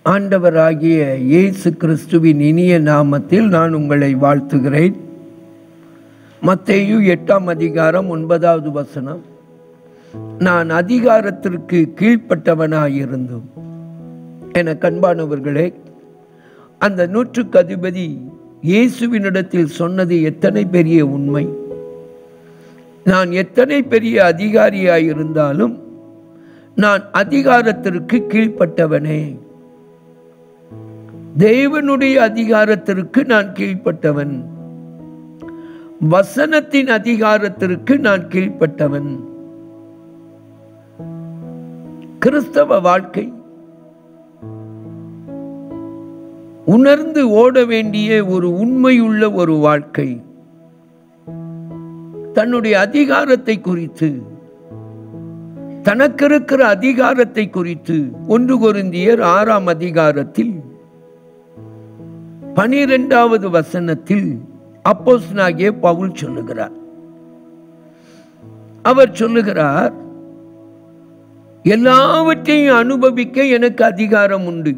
ஆண்டவராகிய இயேசு கிறிஸ்துவின் இனிய நாமத்தில் நான் உங்களை வாழ்த்துகிறேன். மத்தேயு 8ஆம் அதிகாரம் 9வது வசனம். நான் அதிகாரத்திற்கு கீழ்ப்பட்டவனாயிருந்தும். என கண்பானவர்களே, அந்த நூற்றுக்கு அதிபதி இயேசுவினிடத்தில் சொன்னது எத்தனை பெரிய உண்மை! நான் எத்தனை பெரிய அதிகாரியாயிருந்தாலும் நான் அதிகாரத்திற்கு கீழ்ப்பட்டவனே. தேவனுடைய அதிகாரத்திற்கு நான் கீழ்ப்பட்டவன். வசனத்தின் அதிகாரத்திற்கு நான் கீழ்ப்பட்டவன். கிறிஸ்தவ வாழ்க்கை உணர்ந்து ஓட வேண்டிய ஒரு உண்மையுள்ள ஒரு வாழ்க்கை. தன்னுடைய அதிகாரத்தை குறித்து, தனக்கு இருக்கிற அதிகாரத்தை குறித்து 1 கொரிந்தியர் 6ஆம் அதிகாரத்தில் 12வது வசனத்தில் அப்போஸ்தலனாகிய பவுல் சொல்லுகிறார். அவர் சொல்லுகிறார், எல்லாவற்றையும் அனுபவிக்க எனக்கு அதிகாரம் உண்டு,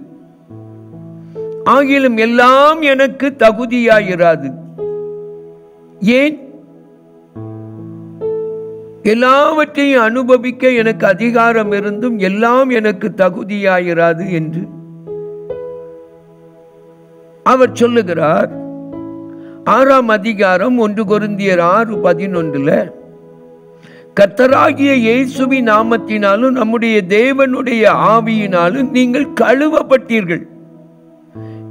ஆகிலும் எல்லாம் எனக்கு தகுதியாயிராது. ஏன்? எல்லாவற்றையும் அனுபவிக்க எனக்கு அதிகாரம் இருந்தும் எல்லாம் எனக்கு தகுதியாயிராது என்று அவர் சொல்லுகிறார். 6ஆம் அதிகாரம் 1 கொரிந்தியர் 6:11 கர்த்தராகிய இயேசுவின் நாமத்தினாலும் நம்முடைய தேவனுடைய ஆவியினாலும் நீங்கள் கழுவப்பட்டீர்கள்,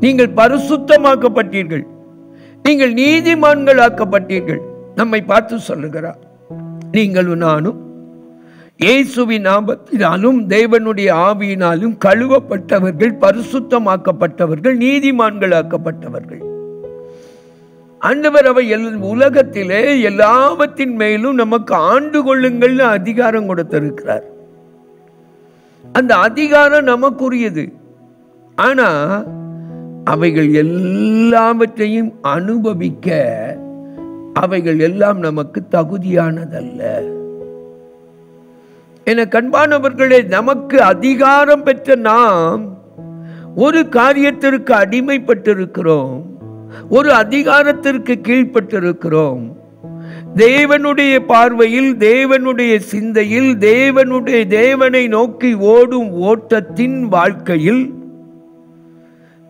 நீங்கள் பரிசுத்தமாக்கப்பட்டீர்கள், நீங்கள் நீதிமான்கள் ஆக்கப்பட்டீர்கள். நம்மை பார்த்து சொல்லுகிறார், நீங்களும் நானும் இயேசுவின் நாமத்தினாலும் தேவனுடைய ஆவியினாலும் கழுவப்பட்டவர்கள், பரிசுத்தமாக்கப்பட்டவர்கள், நீதிமான்கள் ஆக்கப்பட்டவர்கள். ஆண்டவர் அவை உலகத்திலே எல்லாவற்றின் மேலும் நமக்கு ஆண்டு கொள்ளுங்கள் அதிகாரம் கொடுத்திருக்கிறார். அந்த அதிகாரம் நமக்குரியது. ஆனா அவைகள் எல்லாவற்றையும் அனுபவிக்க அவைகள் எல்லாம் நமக்கு தகுதியானதல்ல. என கண்பானவர்களே, நமக்கு அதிகாரம் பெற்ற நாம் ஒரு காரியத்திற்கு அடிமைப்பட்டிருக்கிறோம், ஒரு அதிகாரத்திற்கு கீழ்ப்பட்டிருக்கிறோம். தேவனுடைய பார்வையில், தேவனுடைய சிந்தையில், தேவனை நோக்கி ஓடும் ஓட்டத்தின் வாழ்க்கையில்,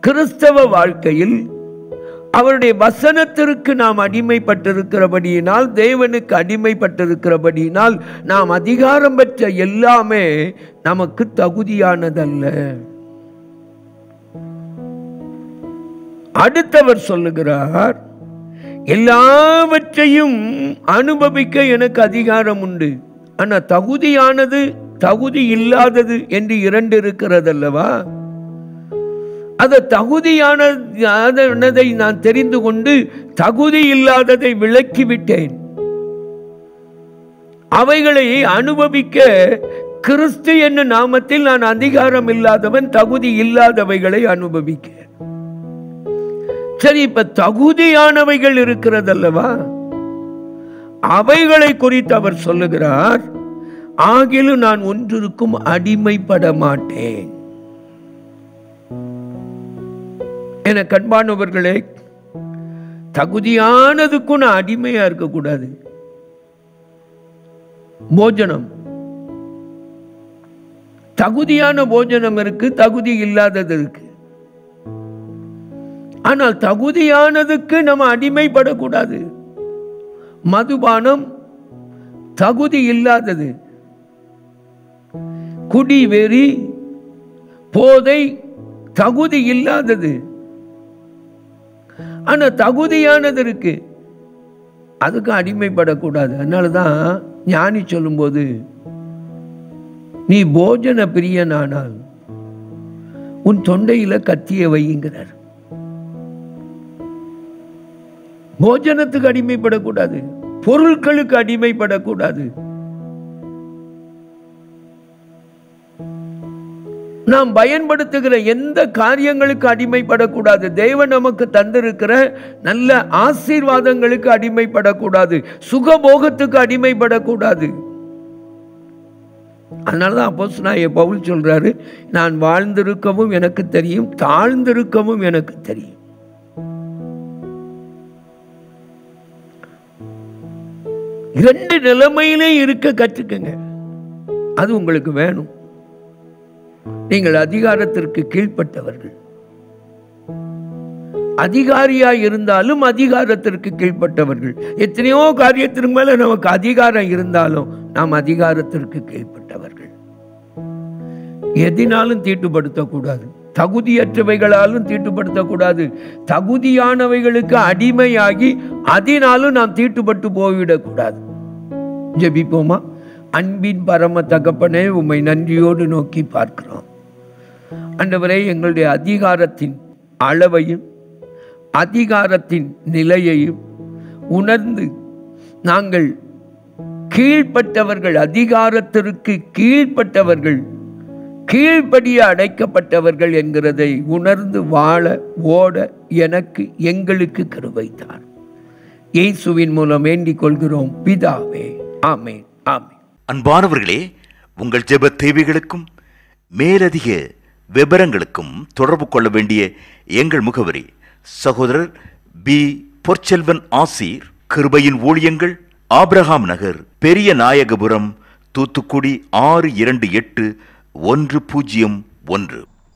கிறிஸ்தவ வாழ்க்கையில் அவருடைய வசனத்திற்கு நாம் அடிமைப்பட்டிருக்கிறபடியினால், தேவனுக்கு அடிமைப்பட்டிருக்கிறபடியினால் நாம் அதிகாரம் பெற்ற எல்லாமே நமக்கு தகுதியானதல்ல. அடுத்தவர் சொல்லுகிறார், எல்லாவற்றையும் அனுபவிக்க எனக்கு அதிகாரம் உண்டு, ஆனா தகுதியானது தகுதி இல்லாதது என்று 2 இருக்கிறது அல்லவா? அது தகுதியானதை நான் தெரிந்து கொண்டு தகுதி இல்லாததை விலக்கிவிட்டேன். அவைகளை அனுபவிக்க கிறிஸ்து என்னும் நாமத்தில் நான் அதிகாரம் இல்லாதவன், தகுதி இல்லாதவைகளை அனுபவிக்க. சரி, இப்ப தகுதியானவைகள் இருக்கிறது அல்லவா? அவைகளை குறித்து அவர் சொல்லுகிறார், ஆகிலும் நான் ஒன்றிற்கும் அடிமைப்பட மாட்டேன். என கண்பானவர்களே, தகுதியானதுக்கும் நான் அடிமையா இருக்கக்கூடாது. போஜனம், தகுதியான போஜனம் இருக்கு, தகுதி இல்லாதது இருக்கு. ஆனால் தகுதியானதுக்கு நம்ம அடிமைப்படக்கூடாது. மதுபானம் தகுதி இல்லாதது, குடி வெறி, போதை தகுதி இல்லாதது. ஆனா தகுதியானது இருக்கு, அதுக்கு அடிமைப்படக்கூடாது. அதனாலதான் ஞானி சொல்லும்போது, நீ போஜன பிரியனானால் உன் தொண்டையில கத்திய வைங்கிறார். போஜனத்துக்கு அடிமைப்படக்கூடாது, பொருட்களுக்கு அடிமைப்படக்கூடாது. நாம் பயன்படுத்துகிற எந்த காரியங்களுக்கு அடிமைப்படக்கூடாது. தேவன் நமக்கு தந்திருக்கிற நல்ல ஆசீர்வாதங்களுக்கு அடிமைப்படக்கூடாது, சுகபோகத்துக்கு அடிமைப்படக்கூடாது. அதனாலதான் அப்போஸ்தலனாகிய பவுல் சொல்றாரு, நான் வாழ்ந்திருக்கவும் எனக்கு தெரியும், தாழ்ந்திருக்கவும் எனக்கு தெரியும். இரண்டு நிலைமையிலே இருக்க கற்றுக்குங்க. அது உங்களுக்கு வேணும். நீங்கள் அதிகாரத்திற்கு கீழ்ப்பட்டவர்கள். அதிகாரியாய் இருந்தாலும் அதிகாரத்திற்கு கீழ்ப்பட்டவர்கள். எத்தனையோ காரியத்திற்கு மேல நமக்கு அதிகாரம் இருந்தாலும் நாம் அதிகாரத்திற்கு கீழ்ப்பட்டவர்கள். எதினாலும் தீட்டுப்படுத்தக்கூடாது, தகுதியற்றவைகளாலும் தீட்டுப்படுத்தக்கூடாது. தகுதியானவைகளுக்கு அடிமையாகி அதனாலும் நாம் தீட்டுப்பட்டு போய்விடக்கூடாது. ஜெபிப்போமா? அன்பின் பரம தகப்பனே, உம்மை நன்றியோடு நோக்கி பார்க்கிறோம். ஆண்டவரே, எங்களுடைய அதிகாரத்தின் அளவையும் அதிகாரத்தின் நிலையையும் உணர்ந்து நாங்கள் கீழ்ப்பட்டவர்கள், அதிகாரத்திற்கு கீழ்ப்பட்டவர்கள், கீழ்ப்படிய அடைக்கப்பட்டவர்கள் என்கிறதை உணர்ந்து வாழ ஓட எனக்கு எங்களுக்கு கிருபை தார். இயேசுவின் மூலம் வேண்டிக் கொள்கிறோம் பிதாவே, ஆமென், ஆமென். அன்பானவர்களே, உங்கள் ஜெப தேவைகளுக்கும் மேலதிக விவரங்களுக்கும் தொடர்பு கொள்ள வேண்டிய எங்கள் முகவரி: சகோதரர் பி. பொற்செல்வன் ஆசீர், கிருபையின் ஊழியங்கள், ஆபிரகாம் நகர், பெரிய நாயகபுரம், தூத்துக்குடி 628101.